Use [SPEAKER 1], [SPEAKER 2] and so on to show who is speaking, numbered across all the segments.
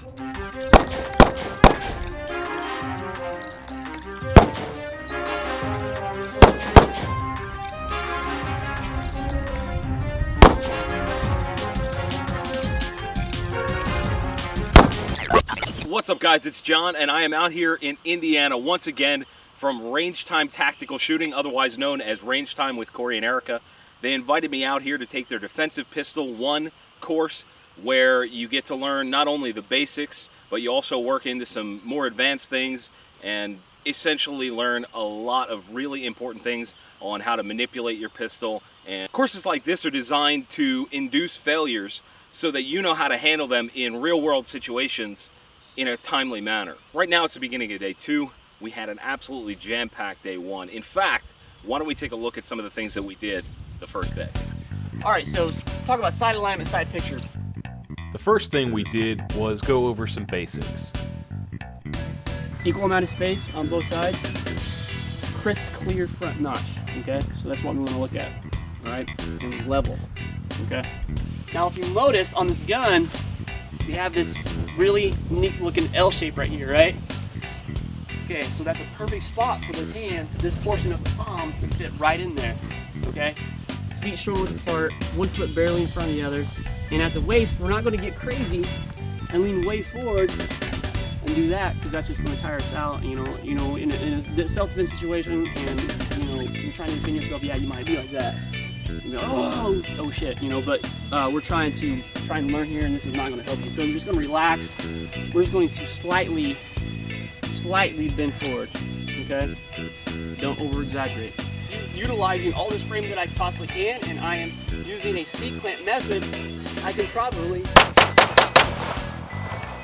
[SPEAKER 1] What's up, guys? It's John, and I am out here in Indiana once again from Range Time Tactical Shooting, otherwise known as Range Time with Corey and Erica. They invited me out here to take their Defensive Pistol 1 course, where you get to learn not only the basics, but you also work into some more advanced things and essentially learn a lot of really important things on how to manipulate your pistol. And courses like this are designed to induce failures so that you know how to handle them in real-world situations in a timely manner. Right now it's the beginning of day 2. We had an absolutely jam-packed day 1. In fact, why don't we take a look at some of the things that we did the first day.
[SPEAKER 2] All right, so let's talk about side alignment, side picture.
[SPEAKER 3] The first thing we did was go over some basics.
[SPEAKER 2] Equal amount of space on both sides. Crisp, clear front notch, okay? So that's what we want to look at, all right? And level, okay? Now if you notice on this gun, we have this really neat looking L shape right here, right? Okay, so that's a perfect spot for this hand, this portion of the palm to fit right in there, okay? Feet shoulder width apart, one foot barely in front of the other. And at the waist, we're not gonna get crazy and lean way forward and do that, because that's just gonna tire us out, you know, in a self-defense situation, and, you know, you're trying to defend yourself, yeah, you might be like that. You know, oh shit, you know, but we're trying to learn here, and this is not going to help you. So I'm just going to relax. We're just going to slightly bend forward, okay? Don't over-exaggerate. Utilizing all this frame that I possibly can, and I am using a C-clamp method. I can probably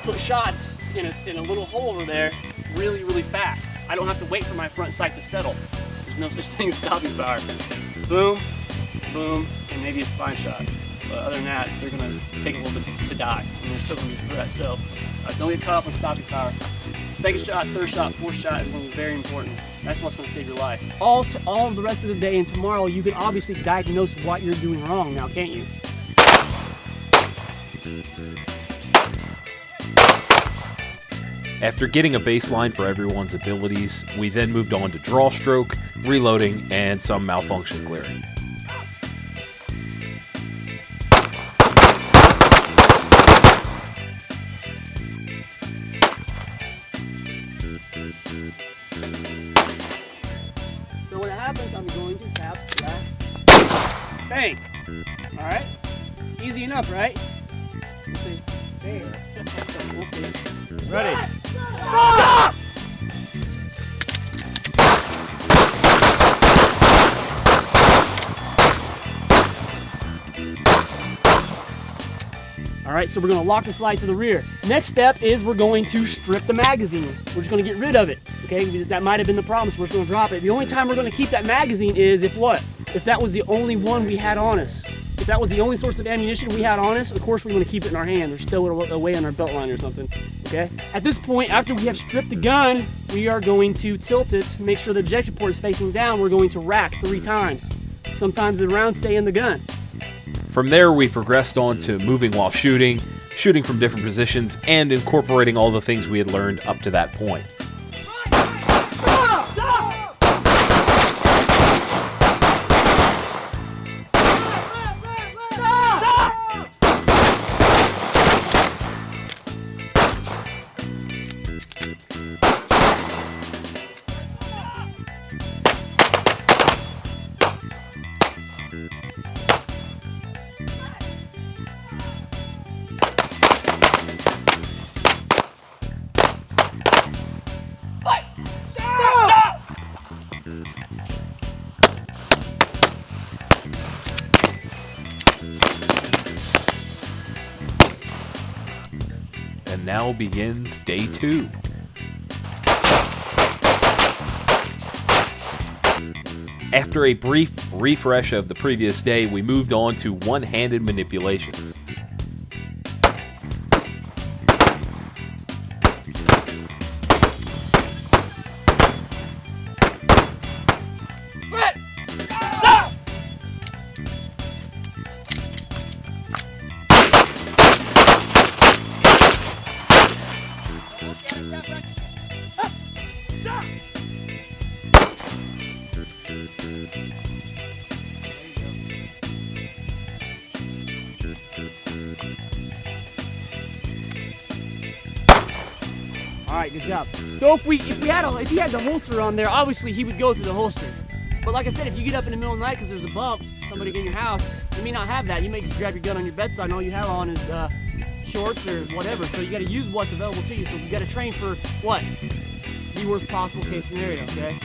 [SPEAKER 2] put shots in a little hole over there really, really fast. I don't have to wait for my front sight to settle. There's no such thing as stopping power. Boom. Boom, and maybe a spine shot. But other than that, they're going to take a little bit to die, and they're still going to be threat. So don't get caught up on stopping power. Second shot, third shot, fourth shot is going to be very important. That's what's going to save your life. All of the rest of the day and tomorrow, you can obviously diagnose what you're doing wrong now, can't you?
[SPEAKER 3] After getting a baseline for everyone's abilities, we then moved on to draw stroke, reloading, and some malfunction clearing.
[SPEAKER 2] So when it happens, I'm going to tap that. Bang! Alright? Easy enough, right? We'll see. We'll see.
[SPEAKER 3] Ready?
[SPEAKER 2] Stop! Alright, so we're going to lock the slide to the rear. Next step is we're going to strip the magazine. We're just going to get rid of it. Okay, that might have been the problem, so we're just going to drop it. The only time we're going to keep that magazine is if what? If that was the only one we had on us. If that was the only source of ammunition we had on us, of course we're going to keep it in our hand or stow it away on our belt line or something. Okay? At this point, after we have stripped the gun, we are going to tilt it, make sure the ejection port is facing down. We're going to rack 3 times. Sometimes the rounds stay in the gun.
[SPEAKER 3] From there, we progressed on to moving while shooting, shooting from different positions, and incorporating all the things we had learned up to that point. And now begins day 2. After a brief refresh of the previous day, we moved on to one-handed manipulations.
[SPEAKER 2] Up. Stop. All right, good job. So if he had the holster on there, obviously he would go through the holster. But like I said, if you get up in the middle of the night because there's a bump, somebody in your house, you may not have that. You may just grab your gun on your bedside and all you have on is shorts or whatever. So you got to use what's available to you. So you got to train for what? The worst possible case scenario, okay?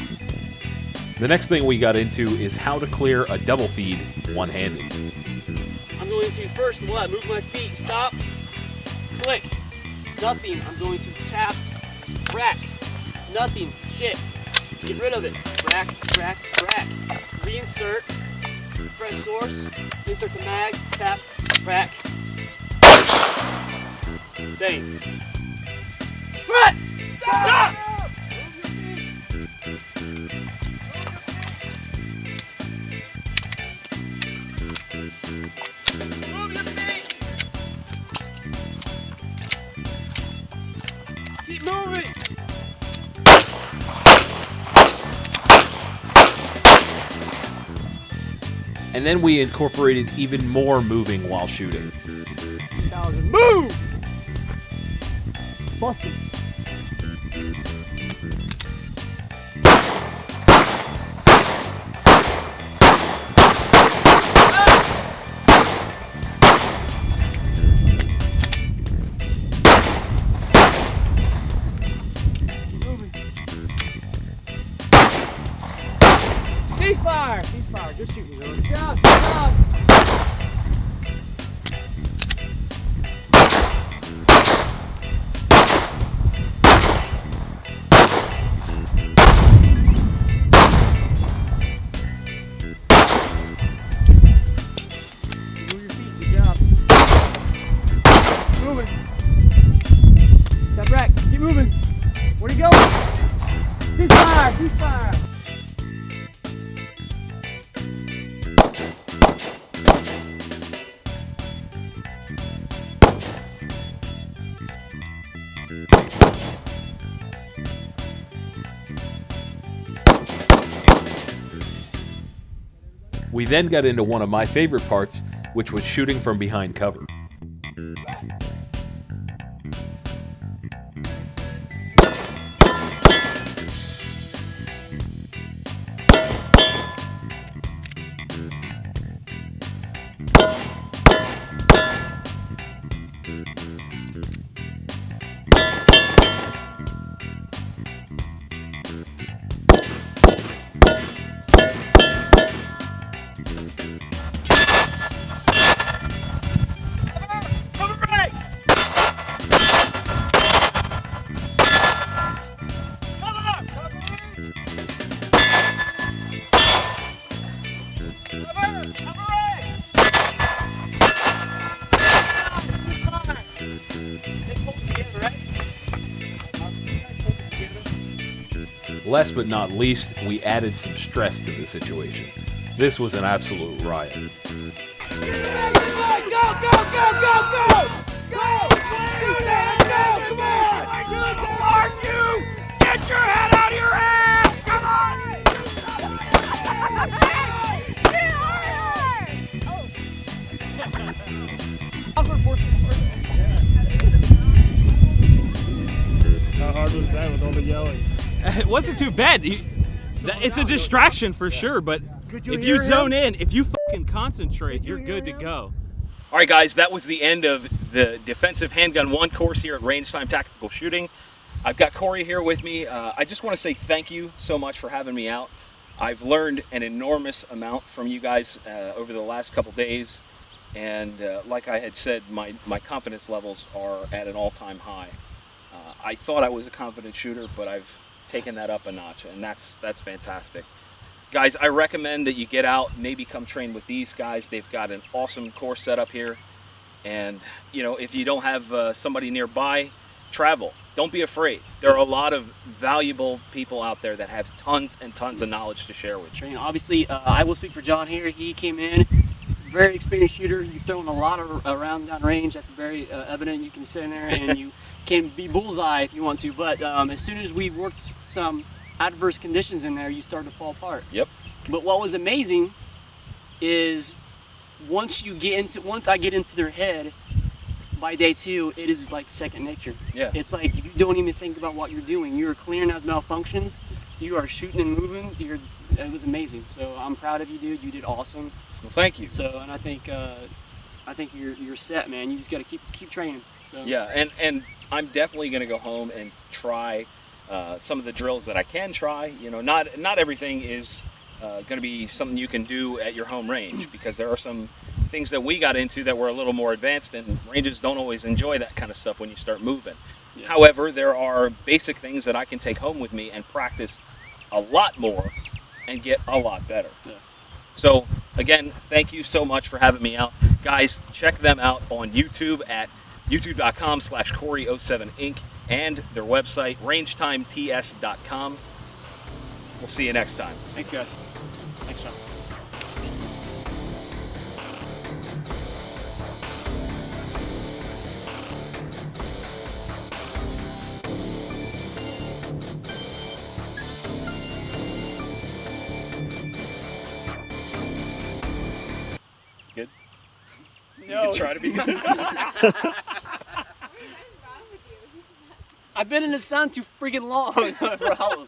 [SPEAKER 3] The next thing we got into is how to clear a double feed one-handed.
[SPEAKER 2] I'm going to first what? Move my feet, stop, click. Nothing. I'm going to tap, rack. Nothing. Shit. Get rid of it. Rack, rack, rack. Reinsert. Press source. Insert the mag. Tap, rack. Dang. What? Stop! Move your feet. Keep moving.
[SPEAKER 3] And then we incorporated even more moving while shooting.
[SPEAKER 2] Move! Busted. Ceasefire! Ceasefire. Good shooting, Lord. Good job. Good job. Move your feet. Good job. Moving. Step back. Keep moving. Where are you going? Ceasefire! Ceasefire!
[SPEAKER 3] We then got into one of my favorite parts, which was shooting from behind cover. Last but not least, we added some stress to the situation. This was an absolute riot.
[SPEAKER 2] Go, go, go, go, go, go! Go! Shoot it! Go! Come on! Come on, you! Get your head out of your ass! Come on!
[SPEAKER 4] How hard was that with all the yelling?
[SPEAKER 5] It wasn't too bad. It's a distraction for sure, but if you zone in, if you fucking concentrate, you're good to go.
[SPEAKER 1] All right, guys, that was the end of the Defensive Handgun 1 course here at Range Time Tactical Shooting. I've got Corey here with me. I just want to say thank you so much for having me out. I've learned an enormous amount from you guys over the last couple days, and like I had said, my confidence levels are at an all-time high. I thought I was a confident shooter, but I've taken that up a notch, and that's fantastic. Guys, I recommend that you get out, maybe come train with these guys. They've got an awesome course set up here, and you know, if you don't have somebody nearby, travel. Don't be afraid. There are a lot of valuable people out there that have tons and tons of knowledge to share with you.
[SPEAKER 2] Obviously, I will speak for John here. He came in very experienced shooter. You've thrown a lot of around down range. That's very evident. You can sit in there and you can be bullseye if you want to. But as soon as we worked some adverse conditions in there, you start to fall apart.
[SPEAKER 1] Yep.
[SPEAKER 2] But what was amazing is once I get into their head, by day 2, it is like second nature.
[SPEAKER 1] Yeah.
[SPEAKER 2] It's like you don't even think about what you're doing. You're clearing those malfunctions. You are shooting and moving. It was amazing. So I'm proud of you, dude. You did awesome.
[SPEAKER 1] Well, thank you.
[SPEAKER 2] So, and I think you're set, man. You just got to keep training. So.
[SPEAKER 1] Yeah, and I'm definitely going to go home and try some of the drills that I can try. You know, not everything is going to be something you can do at your home range, because there are some things that we got into that were a little more advanced, and ranges don't always enjoy that kind of stuff when you start moving. Yeah. However, there are basic things that I can take home with me and practice a lot more and get a lot better.
[SPEAKER 2] Yeah.
[SPEAKER 1] So again, thank you so much for having me out. Guys, check them out on YouTube at youtube.com/Corey07Inc. and their website, rangetimeTS.com. We'll see you next time.
[SPEAKER 2] Thanks, guys. Thanks, Sean.
[SPEAKER 1] Good?
[SPEAKER 2] No.
[SPEAKER 1] You can try to be.
[SPEAKER 2] I've been in the sun too freaking long. That's my problem.